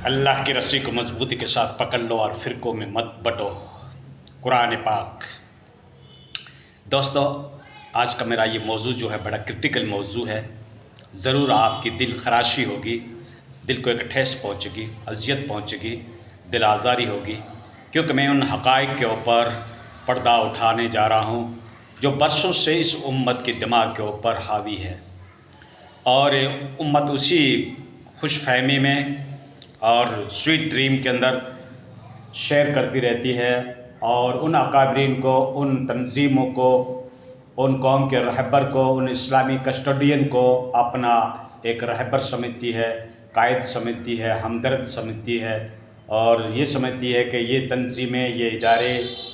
اللہ کی رسی کو مضبوطی کے ساتھ پکڑ لو اور فرقوں میں مت بٹو۔ قرآن پاک۔ دوستو، آج کا میرا یہ موضوع جو ہے بڑا کرٹیکل موضوع ہے۔ ضرور آپ کی دل خراشی ہوگی، دل کو ایک ٹھیس پہنچے گی، اذیت پہنچے گی، دل آزاری ہوگی، کیونکہ میں ان حقائق کے اوپر پردہ اٹھانے جا رہا ہوں جو برسوں سے اس امت کے دماغ کے اوپر حاوی ہے، اور امت اسی خوش فہمی میں اور سویٹ ڈریم کے اندر شیئر کرتی رہتی ہے، اور ان اکابرین کو، ان تنظیموں کو، ان قوم کے رہبر کو، ان اسلامی کسٹوڈین کو اپنا ایک رہبر سمجھتی ہے، قائد سمجھتی ہے، ہمدرد سمجھتی ہے، اور یہ سمجھتی ہے کہ یہ تنظیمیں، یہ ادارے،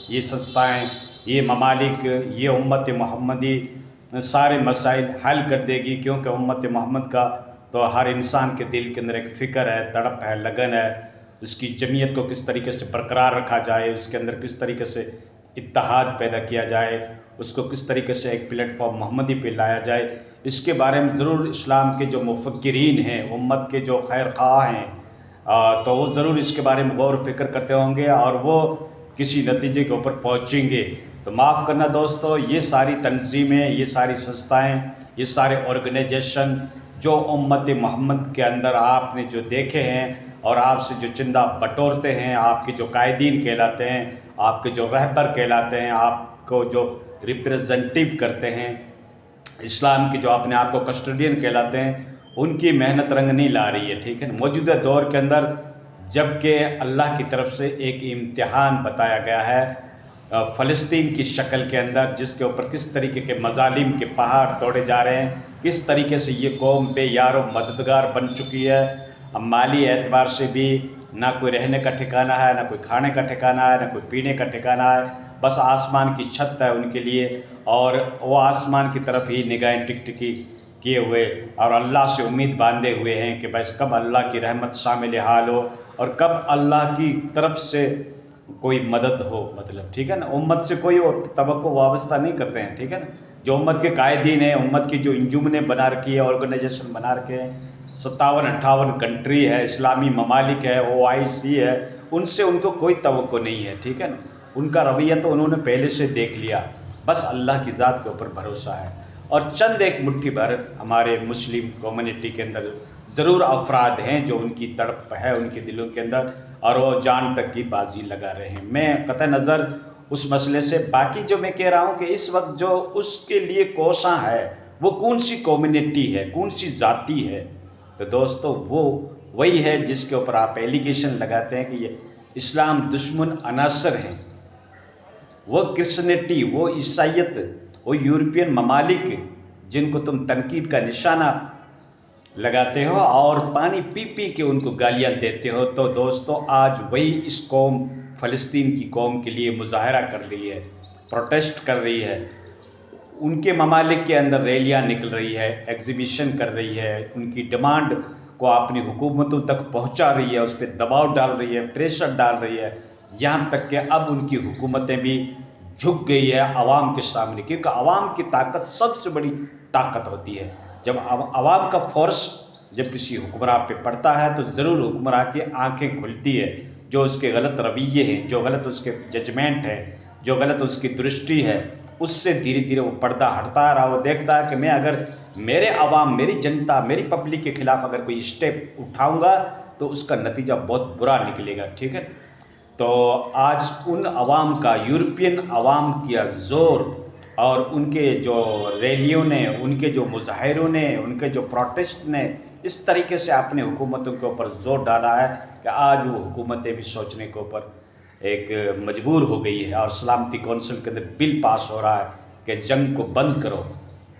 یہ سنستھائیں، یہ ممالک، یہ امت محمدی سارے مسائل حل کر دے گی، کیونکہ امت محمد کا تو ہر انسان کے دل کے اندر ایک فکر ہے، تڑپ ہے، لگن ہے، اس کی جمعیت کو کس طریقے سے برقرار رکھا جائے، اس کے اندر کس طریقے سے اتحاد پیدا کیا جائے، اس کو کس طریقے سے ایک پلیٹ فارم محمدی پہ لایا جائے، اس کے بارے میں ضرور اسلام کے جو مفکرین ہیں، امت کے جو خیر خواہ ہیں، تو وہ ضرور اس کے بارے میں غور و فکر کرتے ہوں گے، اور وہ کسی نتیجے کے اوپر پہنچیں گے۔ تو معاف کرنا دوستو، یہ ساری تنظیمیں، یہ ساری سنستھائیں، یہ سارے آرگنائزیشن جو امت محمد کے اندر آپ نے جو دیکھے ہیں اور آپ سے جو چندہ بٹورتے ہیں، آپ کے جو قائدین کہلاتے ہیں، آپ کے جو رہبر کہلاتے ہیں، آپ کو جو ریپریزنٹیو کرتے ہیں اسلام کی، جو اپنے آپ کو کسٹوڈین کہلاتے ہیں، ان کی محنت رنگ نہیں لا رہی ہے، ٹھیک ہے نا۔ موجودہ دور کے اندر جبکہ اللہ کی طرف سے ایک امتحان بتایا گیا ہے فلسطین کی شکل کے اندر، جس کے اوپر کس طریقے کے مظالم کے پہاڑ توڑے جا رہے ہیں، کس طریقے سے یہ قوم بے یار و مددگار بن چکی ہے، اب مالی اعتبار سے بھی نہ کوئی رہنے کا ٹھکانہ ہے، نہ کوئی کھانے کا ٹھکانہ ہے، نہ کوئی پینے کا ٹھکانہ ہے، بس آسمان کی چھت ہے ان کے لیے، اور وہ آسمان کی طرف ہی نگاہیں ٹک ٹکی کیے ہوئے اور اللہ سے امید باندھے ہوئے ہیں کہ بس کب اللہ کی رحمت شامل حال ہو اور کب اللہ کی طرف سے کوئی مدد ہو، مطلب ٹھیک ہے نا۔ امت سے کوئی توقع وابستہ نہیں کرتے ہیں، ٹھیک ہے نا۔ جو امت کے قائدین ہیں، امت کی جو انجمنیں بنا رکھی ہے، آرگنائزیشن بنا رکھے ہیں، 57-58 کنٹری ہے، اسلامی ممالک ہے، OIC ہے، ان سے ان کو کوئی توقع نہیں ہے، ٹھیک ہے نا۔ ان کا رویہ تو انہوں نے پہلے سے دیکھ لیا، بس اللہ کی ذات کے اوپر بھروسہ ہے۔ اور چند ایک مٹھی بھر ہمارے مسلم کمیونٹی کے اندر ضرور افراد ہیں جو ان کی تڑپ ہے ان کے دلوں کے اندر، اور وہ جان تک کی بازی لگا رہے ہیں۔ میں قطع نظر اس مسئلے سے، باقی جو میں کہہ رہا ہوں کہ اس وقت جو اس کے لیے کوساں ہے وہ کون سی کمیونٹی ہے، کون سی ذاتی ہے، تو دوستو وہ وہی ہے جس کے اوپر آپ ایلیگیشن لگاتے ہیں کہ یہ اسلام دشمن عناصر ہیں، وہ کرسچنٹی، وہ عیسائیت، وہ یورپین ممالک جن کو تم تنقید کا نشانہ لگاتے ہو اور پانی پی پی کے ان کو گالیاں دیتے ہو، تو دوستو آج وہی اس قوم، فلسطین کی قوم کے لیے مظاہرہ کر رہی ہے، پروٹیسٹ کر رہی ہے، ان کے ممالک کے اندر ریلیاں نکل رہی ہے، ایگزیبیشن کر رہی ہے، ان کی ڈیمانڈ کو اپنی حکومتوں تک پہنچا رہی ہے، اس پہ دباؤ ڈال رہی ہے، پریشر ڈال رہی ہے، یہاں تک کہ اب ان کی حکومتیں بھی جھک گئی ہے عوام کے سامنے، کیونکہ عوام کی طاقت سب سے بڑی طاقت ہوتی ہے۔ جب عوام کا فورس جب کسی حکمراں پہ پڑتا ہے تو ضرور حکمراں کی آنکھیں کھلتی ہے، جو اس کے غلط رویے ہیں، جو غلط اس کے ججمنٹ ہے، جو غلط اس کی درشٹی ہے، اس سے دھیرے دھیرے وہ پردہ ہٹتا رہا، وہ دیکھتا ہے کہ میں اگر میرے عوام، میری جنتا، میری پبلک کے خلاف اگر کوئی اسٹیپ اٹھاؤں گا تو اس کا نتیجہ بہت برا نکلے گا، ٹھیک ہے۔ تو آج ان عوام کا، یورپین عوام کیا زور اور ان کے جو ریلیوں نے، ان کے جو مظاہروں نے، ان کے جو پروٹیسٹ نے اس طریقے سے اپنے حکومتوں کے اوپر زور ڈالا ہے کہ آج وہ حکومتیں بھی سوچنے کے اوپر ایک مجبور ہو گئی ہے، اور سلامتی کونسل کے اندر بل پاس ہو رہا ہے کہ جنگ کو بند کرو،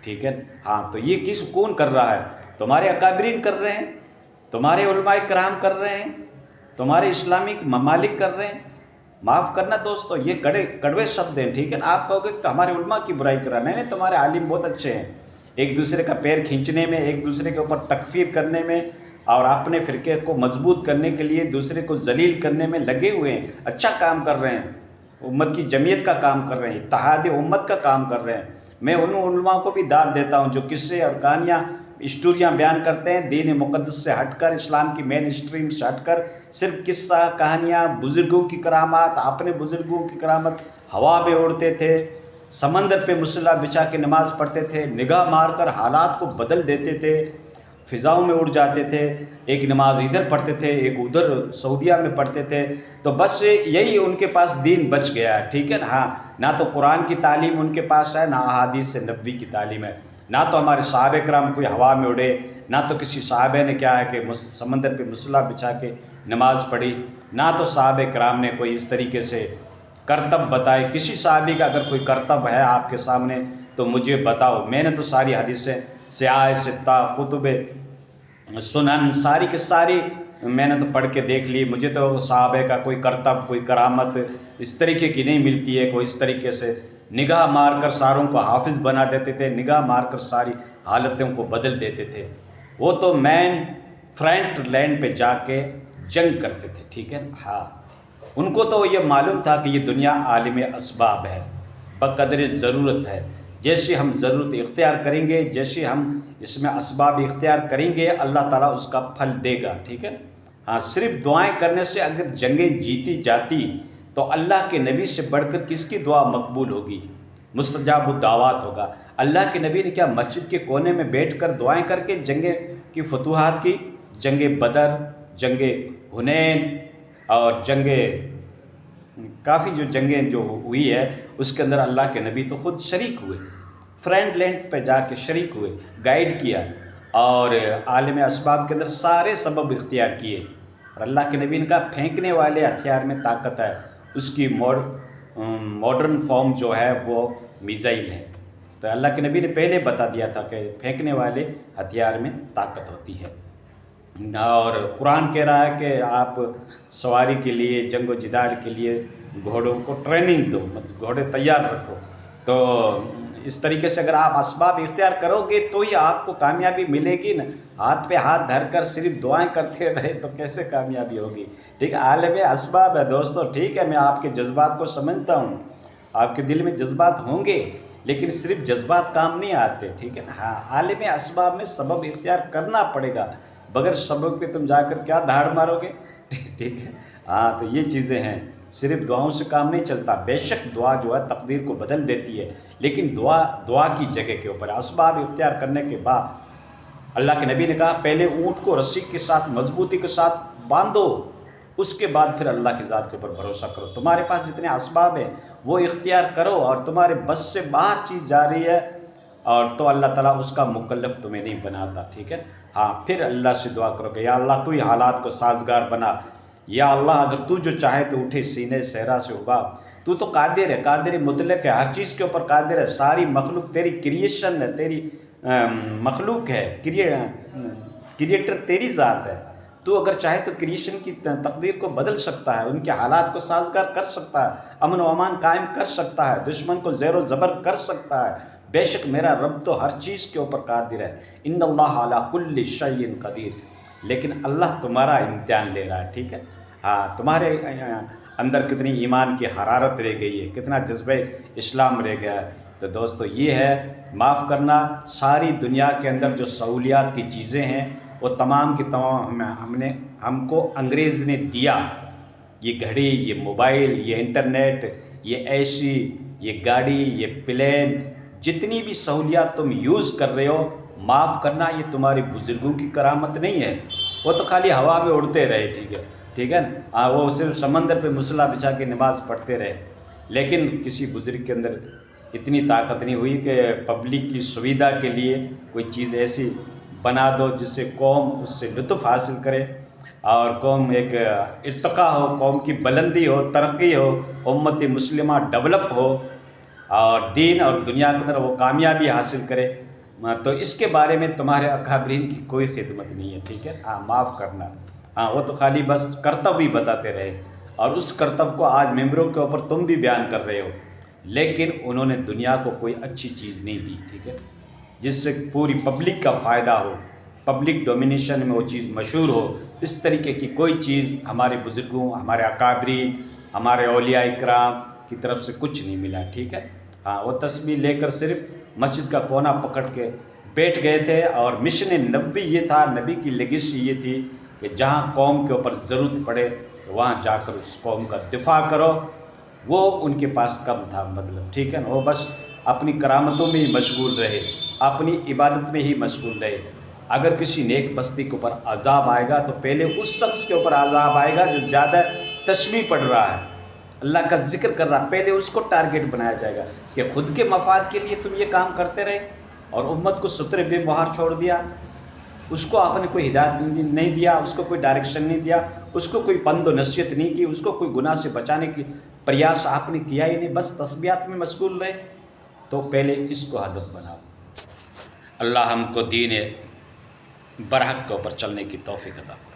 ٹھیک ہے۔ ہاں، تو یہ کون کر رہا ہے؟ تمہارے اکابرین کر رہے ہیں، تمہارے علماء کرام کر رہے ہیں، تمہارے اسلامی ممالک کر رہے ہیں۔ معاف کرنا دوستو، یہ کڑوے شبد ہیں، ٹھیک ہے نا۔ آپ کہو گے کہ ہمارے علماء کی برائی کر رہا ہے، نہیں، تمہارے عالم بہت اچھے ہیں، ایک دوسرے کا پیر کھینچنے میں، ایک دوسرے کے اوپر تکفیر کرنے میں اور اپنے فرقے کو مضبوط کرنے کے لیے دوسرے کو ذلیل کرنے میں لگے ہوئے ہیں، اچھا کام کر رہے ہیں، امت کی جمعیت کا کام کر رہے ہیں، اتحاد امت کا کام کر رہے ہیں۔ میں ان علماء کو بھی داد دیتا ہوں جو قصے اور کہانیاں اسٹوریاں بیان کرتے ہیں دین مقدس سے ہٹ کر، اسلام کی مین اسٹریم سے ہٹ کر، صرف قصہ کہانیاں، بزرگوں کی کرامات، اپنے بزرگوں کی کرامت، ہوا میں اڑتے تھے، سمندر پہ مصلا بچھا کے نماز پڑھتے تھے، نگاہ مار کر حالات کو بدل دیتے تھے، فضاؤں میں اڑ جاتے تھے، ایک نماز ادھر پڑھتے تھے ایک ادھر سعودیہ میں پڑھتے تھے، تو بس یہی ان کے پاس دین بچ گیا ہے، ٹھیک ہے نا۔ ہاں، نہ تو قرآن کی تعلیم ان کے پاس ہے، نہ احادیث نبوی کی تعلیم ہے، نہ تو ہمارے صحابہ کرام کوئی ہوا میں اڑے، نہ تو کسی صحابہ نے کیا ہے کہ سمندر پہ مصلا بچھا کے نماز پڑھی، نہ تو صحابہ کرام نے کوئی اس طریقے سے کرتب بتائے۔ کسی صحابی کا اگر کوئی کرتب ہے آپ کے سامنے تو مجھے بتاؤ۔ میں نے تو ساری حدیثیں سیاہ ستہ کتب سنن ساری کی ساری میں نے تو پڑھ کے دیکھ لی، مجھے تو صحابہ کا کوئی کرتب کوئی کرامت اس طریقے کی نہیں ملتی ہے۔ کوئی اس طریقے سے نگاہ مار کر ساروں کو حافظ بنا دیتے تھے، نگاہ مار کر ساری حالتوں کو بدل دیتے تھے، وہ تو مین فرنٹ لائن پہ جا کے جنگ کرتے تھے، ٹھیک ہے۔ ہاں، ان کو تو یہ معلوم تھا کہ یہ دنیا عالم اسباب ہے، بقدر ضرورت ہے، جیسے ہم ضرورت اختیار کریں گے، جیسے ہم اس میں اسباب اختیار کریں گے، اللہ تعالیٰ اس کا پھل دے گا، ٹھیک ہے۔ ہاں، صرف دعائیں کرنے سے اگر جنگیں جیتی جاتی تو اللہ کے نبی سے بڑھ کر کس کی دعا مقبول ہوگی؟ مستجاب الدعوات ہوگا۔ اللہ کے نبی نے کیا مسجد کے کونے میں بیٹھ کر دعائیں کر کے جنگیں کی فتوحات کی؟ جنگ بدر، جنگ حنین اور کافی جو جنگیں جو ہوئی ہے اس کے اندر اللہ کے نبی تو خود شریک ہوئے، فرنٹ لینڈ پہ جا کے شریک ہوئے، گائیڈ کیا، اور عالم اسباب کے اندر سارے سبب اختیار کیے۔ اور اللہ کے نبی نے کہا پھینکنے والے ہتھیار میں طاقت ہے، اس کی ماڈرن فارم جو ہے وہ میزائل ہے۔ تو اللہ کے نبی نے پہلے بتا دیا تھا کہ پھینکنے والے ہتھیار میں طاقت ہوتی ہے۔ اور قرآن کہہ رہا ہے کہ آپ سواری کے لیے، جنگ و جدال کے لیے گھوڑوں کو ٹریننگ دو، مطلب گھوڑے تیار رکھو۔ تو اس طریقے سے اگر آپ اسباب اختیار کرو گے تو ہی آپ کو کامیابی ملے گی نا۔ ہاتھ پہ ہاتھ دھر کر صرف دعائیں کرتے رہے تو کیسے کامیابی ہوگی؟ ٹھیک ہے، عالم اسباب ہے دوستو، ٹھیک ہے۔ میں آپ کے جذبات کو سمجھتا ہوں، آپ کے دل میں جذبات ہوں گے، لیکن صرف جذبات کام نہیں آتے، ٹھیک ہے نا۔ ہاں، عالم اسباب میں سبب اختیار کرنا پڑے گا، بغیر سبب کے تم جا کر کیا دھاڑ مارو گے؟ ٹھیک ہے۔ ہاں، تو یہ چیزیں ہیں، صرف دعاؤں سے کام نہیں چلتا۔ بے شک دعا جو ہے تقدیر کو بدل دیتی ہے، لیکن دعا کی جگہ کے اوپر اسباب اختیار کرنے کے بعد اللہ کے نبی نے کہا پہلے اونٹ کو رسی کے ساتھ مضبوطی کے ساتھ باندھو، اس کے بعد پھر اللہ کی ذات کے اوپر بھروسہ کرو۔ تمہارے پاس جتنے اسباب ہیں وہ اختیار کرو، اور تمہارے بس سے باہر چیز جا رہی ہے اور تو اللہ تعالیٰ اس کا مکلف تمہیں نہیں بناتا، ٹھیک ہے۔ ہاں، پھر اللہ سے دعا کرو کہ یا اللہ تو ہی حالات کو سازگار بنا، یا اللہ اگر تو جو چاہے تو اٹھے سینے صحرا سے اگا، تو قادر ہے، قادر مطلق ہے، ہر چیز کے اوپر قادر ہے، ساری مخلوق تیری کریشن ہے، تیری مخلوق ہے، کریٹر تیری ذات ہے۔ تو اگر چاہے تو کریشن کی تقدیر کو بدل سکتا ہے، ان کے حالات کو سازگار کر سکتا ہے، امن و امان قائم کر سکتا ہے، دشمن کو زیر و زبر کر سکتا ہے۔ بے شک میرا رب تو ہر چیز کے اوپر قادر ہے، ان اللہ علی کل شیء قدیر۔ لیکن اللہ تمہارا امتحان لے رہا ہے، ٹھیک ہے۔ ہاں، تمہارے اندر کتنی ایمان کی حرارت رہ گئی ہے، کتنا جذبہ اسلام رہ گیا ہے۔ تو دوستو یہ ہے معاف کرنا۔ ساری دنیا کے اندر جو سہولیات کی چیزیں ہیں وہ تمام کی تمام ہم کو انگریز نے دیا۔ یہ گھڑی، یہ موبائل، یہ انٹرنیٹ، یہ اے سی، یہ گاڑی، یہ پلین، جتنی بھی سہولیات تم یوز کر رہے ہو، معاف کرنا یہ تمہارے بزرگوں کی کرامت نہیں ہے، وہ تو خالی ہوا میں اڑتے رہے، ٹھیک ہے نا۔ وہ صرف سمندر پہ مصلا بچھا کے نماز پڑھتے رہے، لیکن کسی بزرگ کے اندر اتنی طاقت نہیں ہوئی کہ پبلک کی سویدھا کے لیے کوئی چیز ایسی بنا دو جس سے قوم اس سے لطف حاصل کرے، اور قوم ایک ارتقا ہو، قوم کی بلندی ہو، ترقی ہو، امت مسلمہ ڈیولپ ہو، اور دین اور دنیا کے اندر وہ کامیابی حاصل کرے۔ تو اس کے بارے میں تمہارے اکابرین کی کوئی خدمت نہیں ہے، ٹھیک ہے۔ ہاں، معاف کرنا، ہاں، وہ تو خالی بس کرتب ہی بتاتے رہے، اور اس کرتب کو آج ممبروں کے اوپر تم بھی بیان کر رہے ہو، لیکن انہوں نے دنیا کو کوئی اچھی چیز نہیں دی، ٹھیک ہے، جس سے پوری پبلک کا فائدہ ہو، پبلک ڈومینیشن میں وہ چیز مشہور ہو۔ اس طریقے کی کوئی چیز ہمارے بزرگوں، ہمارے اکابرین، ہمارے اولیاء اکرام کی طرف سے کچھ نہیں ملا، ٹھیک ہے۔ ہاں، وہ تسبیح لے کر صرف مسجد کا کونا پکڑ کے بیٹھ گئے تھے، اور مشن نبوی یہ تھا، نبی کی لیگیسی یہ تھی کہ جہاں قوم کے اوپر ضرورت پڑے وہاں جا کر اس قوم کا دفاع کرو۔ وہ ان کے پاس کم تھا، مطلب ٹھیک ہے نا، وہ بس اپنی کرامتوں میں ہی مشغول رہے، اپنی عبادت میں ہی مشغول رہے۔ اگر کسی نیک بستی کے اوپر عذاب آئے گا تو پہلے اس شخص کے اوپر عذاب آئے گا جو زیادہ تسبیح پڑھ رہا ہے، اللہ کا ذکر کر رہا ہے، پہلے اس کو ٹارگٹ بنایا جائے گا کہ خود کے مفاد کے لیے تم یہ کام کرتے رہے اور امت کو سترے بے بہار چھوڑ دیا، اس کو آپ نے کوئی ہدایت نہیں دیا، اس کو کوئی ڈائریکشن نہیں دیا، اس کو کوئی پند و نصیحت نہیں کی، اس کو کوئی گناہ سے بچانے کی پریاس آپ نے کیا ہی نہیں، بس تسبیحات میں مشغول رہے، تو پہلے اس کو ہدف بناؤ۔ اللہ ہم کو دین برحق کے اوپر چلنے کی توفیق عطا فرمائے۔